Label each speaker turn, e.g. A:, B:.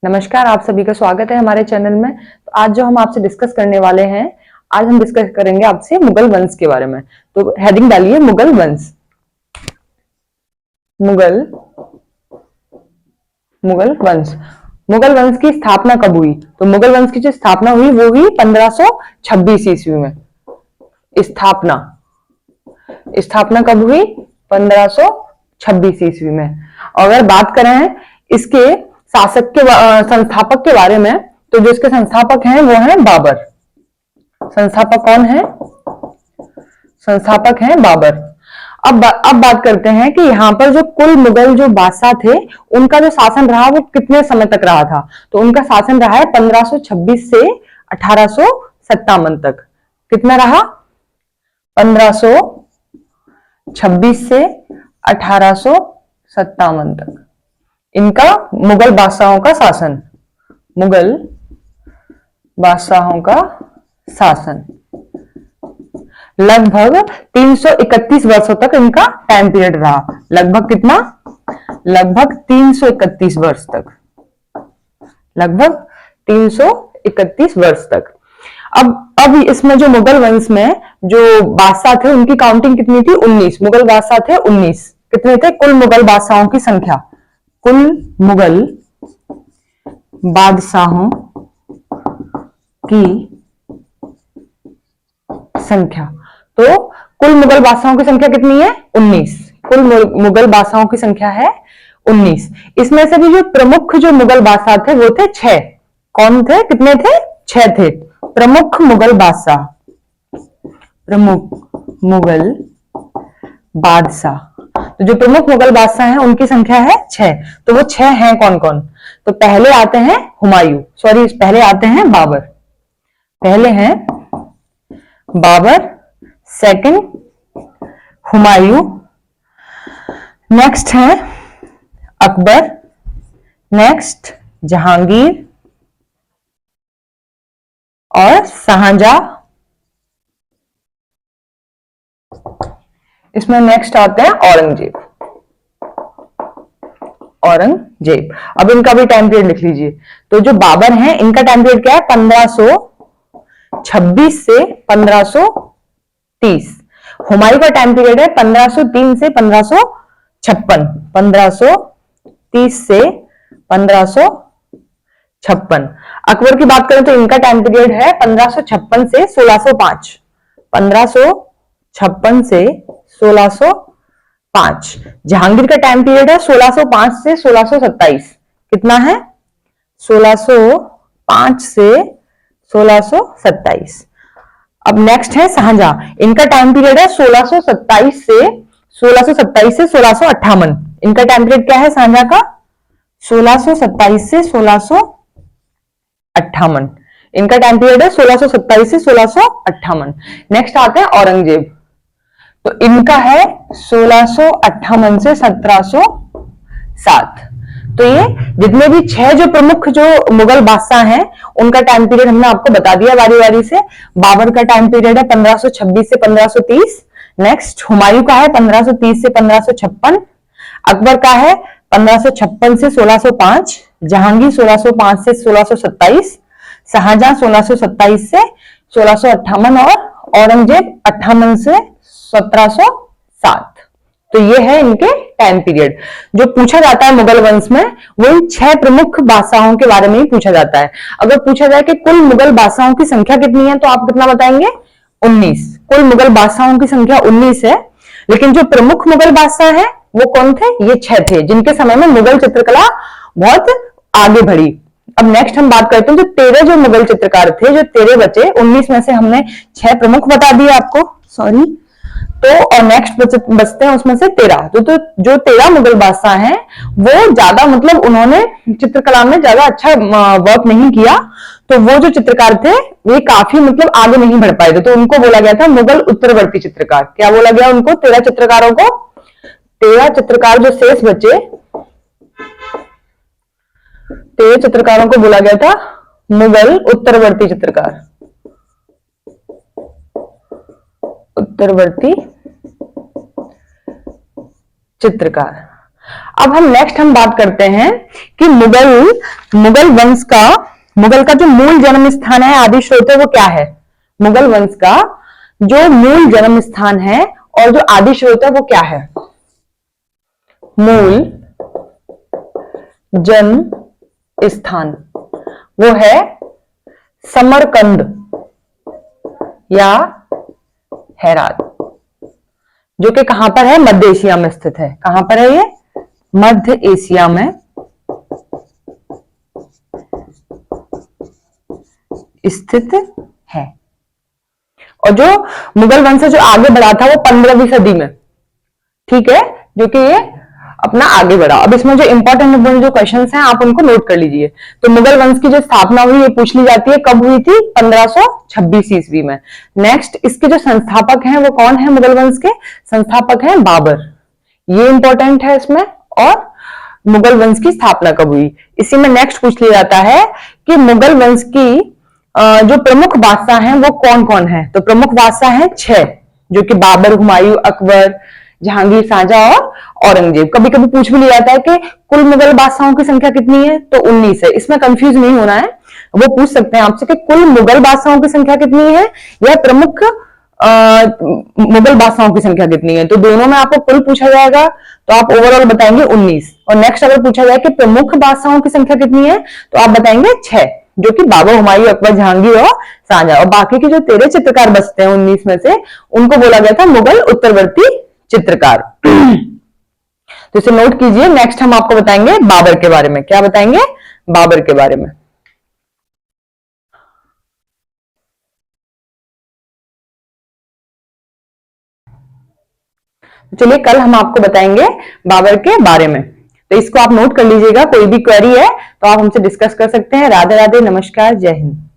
A: नमस्कार, आप सभी का स्वागत है हमारे चैनल में। तो आज जो हम आपसे डिस्कस करने वाले हैं, आज हम डिस्कस करेंगे आपसे मुगल वंश के बारे में। तो हेडिंग डालिए मुगल वंश। मुगल वंश। मुगल वंश की स्थापना कब हुई? तो मुगल वंश की जो स्थापना हुई वो हुई 1526 ईस्वी में। स्थापना कब हुई? 1526 ईस्वी में। और अगर बात करें इसके संस्थापक के बारे में, तो जो इसके संस्थापक हैं वो हैं बाबर। संस्थापक कौन है? संस्थापक हैं बाबर। अब बात करते हैं कि यहाँ पर जो कुल मुगल जो बादशाह थे, उनका जो शासन रहा वो कितने समय तक रहा था? तो उनका शासन रहा है 1526 से 1857 तक। कितना रहा? 1526 से 1857 तक इनका मुगल बादशाहों का शासन। मुगल बादशाहों का शासन लगभग 331 वर्षों तक इनका टाइम पीरियड रहा। लगभग कितना? लगभग 331 वर्ष तक। लगभग 331 वर्ष तक। अब इसमें जो मुगल वंश में जो बादशाह थे उनकी काउंटिंग कितनी थी? 19 मुगल बादशाह थे। 19 कितने थे कुल मुगल बादशाहों की संख्या? कुल मुगल बादशाहों की संख्या। तो कुल मुगल बादशाहों की संख्या कितनी है? 19। कुल मुगल बादशाहों की संख्या है 19। इसमें से भी जो प्रमुख जो मुगल बादशाह थे वो थे 6। कौन थे? कितने थे? 6 थे प्रमुख मुगल बादशाह। प्रमुख मुगल बादशाह। तो जो प्रमुख मुगल बादशाह हैं उनकी संख्या है 6। तो वो 6 हैं कौन कौन? तो पहले आते हैं पहले आते हैं बाबर। पहले हैं बाबर, सेकंड हुमायूं, नेक्स्ट है अकबर, नेक्स्ट जहांगीर और शाहजहां। इसमें नेक्स्ट आते हैं औरंगजेब। अब इनका भी टाइम पीरियड लिख लीजिए। तो जो बाबर हैं इनका टाइम पीरियड क्या है? 1526 से 1530। हुमायूं का टाइम पीरियड है 1503 से 1556। 1530 से 1556। अकबर की बात करें तो इनका टाइम पीरियड है 1556 से 1605। 1556 से 1605। जहांगीर का टाइम पीरियड है 1605 से 1627। कितना है? 1605 से 1627। अब नेक्स्ट है शाहजहां। इनका टाइम पीरियड है 1627 से 1658। इनका टाइम पीरियड क्या है शाहजहां का? 1627 से 1658। इनका टाइम पीरियड है 1627 से 1658। नेक्स्ट आते हैं औरंगजेब। तो इनका है 1658 से 1707। तो ये जितने भी 6 जो प्रमुख जो मुगल बादशाह हैं उनका टाइम पीरियड हमने आपको बता दिया बारी बारी से। बाबर का टाइम पीरियड है 1526 से 1530। नेक्स्ट हुमायूं का है 1530 से 1556। अकबर का है 1556 से 1605। जहांगीर 1605 से 1627। शाहजहां 1627 से 1658 और औरंगजेब 58 से 1707। तो ये है इनके टाइम पीरियड। जो पूछा जाता है मुगल वंश में वो इन 6 प्रमुख बादशाहों के बारे में ही पूछा जाता है। अगर पूछा जाए कि कुल मुगल बादशाहों की संख्या कितनी है तो आप कितना बताएंगे? 19। कुल मुगल बादशाहों की संख्या 19 है। लेकिन जो प्रमुख मुगल बादशाह है वो कौन थे? ये 6 थे जिनके समय में मुगल चित्रकला बहुत आगे बढ़ी। अब नेक्स्ट हम बात करते हैं जो 13 जो मुगल चित्रकार थे, जो 13 बचे। 19 में से हमने 6 प्रमुख बता दिए आपको, सॉरी। तो और नेक्स्ट बचते हैं उसमें से 13। तो जो 13 मुगल बादशाह हैं वो ज्यादा मतलब उन्होंने चित्रकला में ज्यादा अच्छा वर्क नहीं किया। तो वो जो चित्रकार थे वे काफी मतलब आगे नहीं बढ़ पाए थे। तो उनको बोला गया था मुगल उत्तरवर्ती चित्रकार। क्या बोला गया उनको? 13 चित्रकारों को, 13 चित्रकार जो शेष बचे, 13 चित्रकारों को बोला गया था मुगल उत्तरवर्ती चित्रकार। उत्तरवर्ती चित्रकार। अब हम नेक्स्ट बात करते हैं कि मुगल वंश का, मुगल का जो मूल जन्म स्थान है, आदि स्रोत है, वो क्या है? मुगल वंश का जो मूल जन्म स्थान है और जो आदि स्रोत है वो क्या है? मूल जन्म स्थान वो है समरकंद या हेरात, जो कि कहां पर है? मध्य एशिया में स्थित है। कहां पर है ये? मध्य एशिया में स्थित है। और जो मुगल वंश जो आगे बढ़ा था वो 15वीं सदी में, ठीक है, जो कि ये अपना आगे बढ़ा। अब इसमें जो इंपॉर्टेंट जो क्वेश्चंस हैं आप उनको नोट कर लीजिए। तो मुगल वंश की जो स्थापना हुई ये पूछ ली जाती है, कब हुई थी? 1526 ईस्वी में। नेक्स्ट, इसके जो संस्थापक हैं वो कौन है? मुगल वंश के संस्थापक हैं बाबर, ये इंपॉर्टेंट है इसमें। और मुगल वंश की स्थापना कब हुई? इसी में नेक्स्ट पूछ लिया जाता है कि मुगल वंश की जो प्रमुख बादशाह हैं वो कौन कौन है? तो प्रमुख बादशाह हैं 6, जो कि बाबर, हुमायूं, अकबर, जहांगीर, शाहजहां और औरंगजेब। कभी कभी पूछ भी लिया जाता है कि कुल मुगल बादशाहों की संख्या कितनी है? तो 19 है। इसमें कंफ्यूज नहीं होना है, वो पूछ सकते हैं आपसे कि कुल मुगल बादशाहों की संख्या कितनी है या प्रमुख मुगल बादशाहों की संख्या कितनी है। तो दोनों में आपको कुल पूछा जाएगा तो आप ओवरऑल बताएंगे 19। और नेक्स्ट अगर पूछा जाए कि प्रमुख बादशाहों की संख्या कितनी है तो आप बताएंगे 6, जो कि बाबर, हुमायूं, अकबर, जहांगीर और शाहजहां। और बाकी के जो 13 चित्रकार बचते हैं 19 में से, उनको बोला गया था मुगल उत्तरवर्ती चित्रकार। तो इसे नोट कीजिए। नेक्स्ट हम आपको बताएंगे बाबर के बारे में। क्या बताएंगे? बाबर के बारे में। चलिए कल हम आपको बताएंगे बाबर के बारे में, तो इसको आप नोट कर लीजिएगा। कोई भी क्वेरी है तो आप हमसे डिस्कस कर सकते हैं। राधे राधे, नमस्कार, जय हिंद।